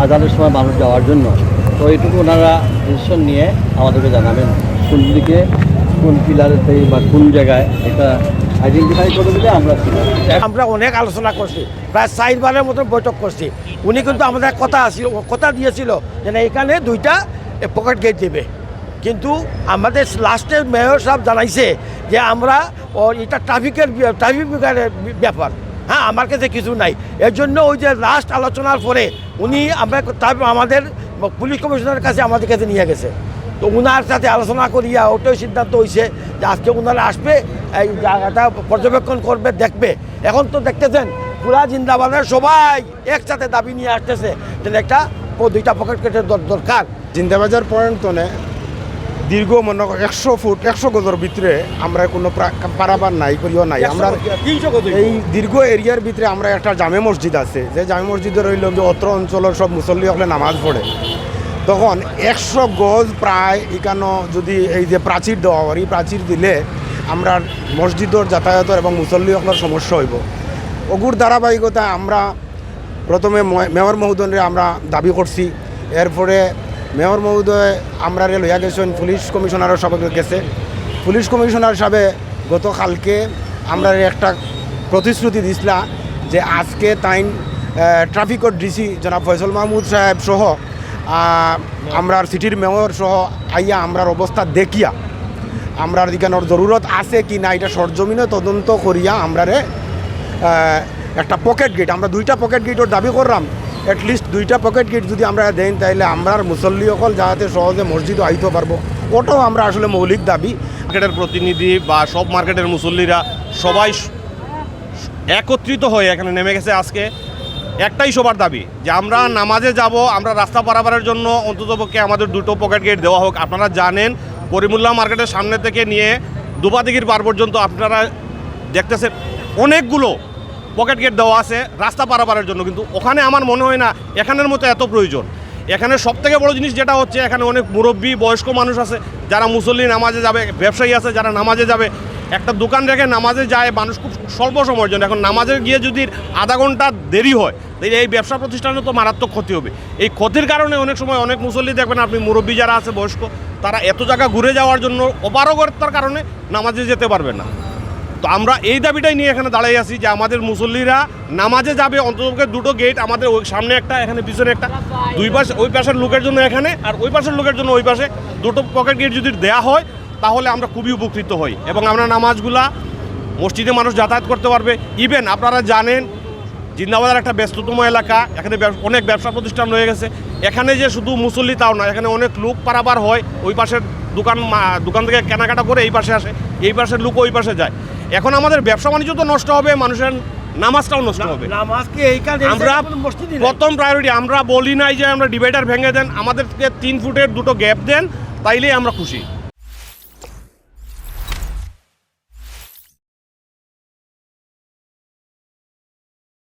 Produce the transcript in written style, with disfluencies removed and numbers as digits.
আজানের সময় মানুষ যাওয়ার জন্য। তো এইটুকু ওনারা ডিসিশন নিয়ে আমাদেরকে জানাবেন কোন দিকে কোন পিলারেতে বা কোন জায়গায় এটা আইডেন্টিফাই করে দিলে আমরা অনেক আলোচনা করছি, প্রায় 4 বারের মতো বৈঠক করছি। উনি কিন্তু আমাদের কথা দিয়েছিল যে এখানে 2টা পকেট গেট দেবে, কিন্তু আমাদের লাস্টে মেয়র সাহেব জানাইছে যে আমরা এটা ট্রাফিক বিভাগের ব্যাপার, হ্যাঁ আমার কাছে কিছু নাই। এর জন্য ওই যে লাস্ট আলোচনার পরে উনি আমাদের পুলিশ কমিশনারের কাছে আমাদের কাছে নিয়ে গেছে। তো ওনার সাথে আলোচনা করিয়া ওটাই সিদ্ধান্ত হয়েছে যে আজকে ওনারা আসবে, এই জায়গাটা পর্যবেক্ষণ করবে, দেখবে। এখন তো দেখতেছেন পুরা জিন্দাবাদের সবাই একসাথে দাবি নিয়ে আসতেছে যে একটা 2টা পকেট গেটের দরকার। জিন্দাবাজার পয়েন্টনে দীর্ঘ মনে 100 ফুট 100 গজের ভিতরে আমরা কোনো পারাবার নাই করিও নাই। আমরা এই দীর্ঘ এরিয়ার ভিতরে আমরা একটা জামে মসজিদ আছে, যে জামে মসজিদে রইল অত্র অঞ্চলের সব মুসল্লি হলে নামাজ পড়ে। তখন 100 গজ প্রায় এখানে যদি এই যে প্রাচীর দেওয়া হয়, এই প্রাচীর দিলে আমরা মসজিদের যাতায়াতের এবং মুসল্লি হলের সমস্যা হইব। অগুর ধারাবাহিকতা আমরা প্রথমে মেয়র মহোদয়রে আমরা দাবি করছি। এরপরে মেয়র মহোদয় আমরা লইয়া গেছেন পুলিশ কমিশনারের সবাই গেছে। পুলিশ কমিশনার সাহেবে গতকালকে আমরা একটা প্রতিশ্রুতি দিছিলা যে আজকে তাইন ট্রাফিকর ডিসি জনাব ফয়সল মাহমুদ সাহেব সহ আমরা সিটির মেয়র সহ আইয়া আমরার অবস্থা দেখিয়া আমরার এখানোর জরুরত আছে কি না এটা সরজমিনে তদন্ত করিয়া আমরারে একটা পকেট গেট, আমরা 2টা পকেট গেটের দাবি করলাম। অ্যাটলিস্ট 2টা পকেট গেট যদি আমরা দেন তাইলে আমরার মুসল্লি সকল যাতে সহজে মসজিদও আইতে পারবো, ওটাও আমরা আসলে মৌলিক দাবি। মার্কেটের প্রতিনিধি বা সব মার্কেটের মুসল্লিরা সবাই একত্রিত হয়ে এখানে নেমে গেছে। আজকে একটাই সবার দাবি যে আমরা নামাজে যাব, আমরা রাস্তা পারাপারের জন্য অন্ততপক্ষে আমাদের 2টো পকেট গেট দেওয়া হোক। আপনারা জানেন করিমুল্লাহ মার্কেটের সামনে থেকে নিয়ে দুপাদিঘির পার পর্যন্ত আপনারা দেখতেছেন অনেকগুলো পকেট গেট দেওয়া আছে রাস্তা পারাপারের জন্য, কিন্তু ওখানে আমার মনে হয় না এখানের মতো এত প্রয়োজন। এখানে সবথেকে বড় জিনিস যেটা হচ্ছে এখানে অনেক মুরব্বী বয়স্ক মানুষ আছে যারা মুসল্লি নামাজে যাবে, ব্যবসায়ী আছে যারা নামাজে যাবে। একটা দোকান রেখে নামাজে যায় মানুষ খুব স্বল্প সময়ের জন্য, এখন নামাজে গিয়ে যদি আধা ঘন্টা দেরি হয় তাই এই ব্যবসা প্রতিষ্ঠানে তো মারাত্মক ক্ষতি হবে। এই ক্ষতির কারণে অনেক সময় অনেক মুসল্লি দেখবেন আপনি মুরব্বী যারা আছে বয়স্ক তারা এত জায়গা ঘুরে যাওয়ার জন্য অপারগতার কারণে নামাজে যেতে পারবে না। তো আমরা এই দাবিটাই নিয়ে এখানে দাঁড়িয়ে আছি যে আমাদের মুসল্লিরা নামাজে যাবে অন্তত 2টো গেট, আমাদের ওই সামনে একটা এখানে পিছনে একটা, 2 পাশে ওই পাশের লোকের জন্য এখানে আর ওই পাশের লোকের জন্য ওই পাশে 2টো পকেট গেট যদি দেওয়া হয় তাহলে আমরা খুবই উপকৃত হই এবং আমরা নামাজগুলা মসজিদে মানুষ যাতায়াত করতে পারবে। ইভেন আপনারা জানেন জিন্দাবাজার একটা ব্যস্ততম এলাকা, এখানে অনেক ব্যবসা প্রতিষ্ঠান রয়ে গেছে। এখানে যে শুধু মুসল্লি তাও না, এখানে অনেক লোক পারাপার হয়, ওই পাশের দোকান থেকে কেনাকাটা করে এই পাশে আসে, এই পাশের লোক ওই পাশে যায়। এখন আমাদের ব্যবসা বাণিজ্য তো নষ্ট হবে, মানুষের নামাজটাও নষ্ট হবে। আমরা প্রথম প্রায়োরিটি আমরা বলি নাই যে আমরা ডিভাইডার ভেঙে দেন, আমাদেরকে 3 ফুটের 2টো গ্যাপ দেন, তাইলেই আমরা খুশি।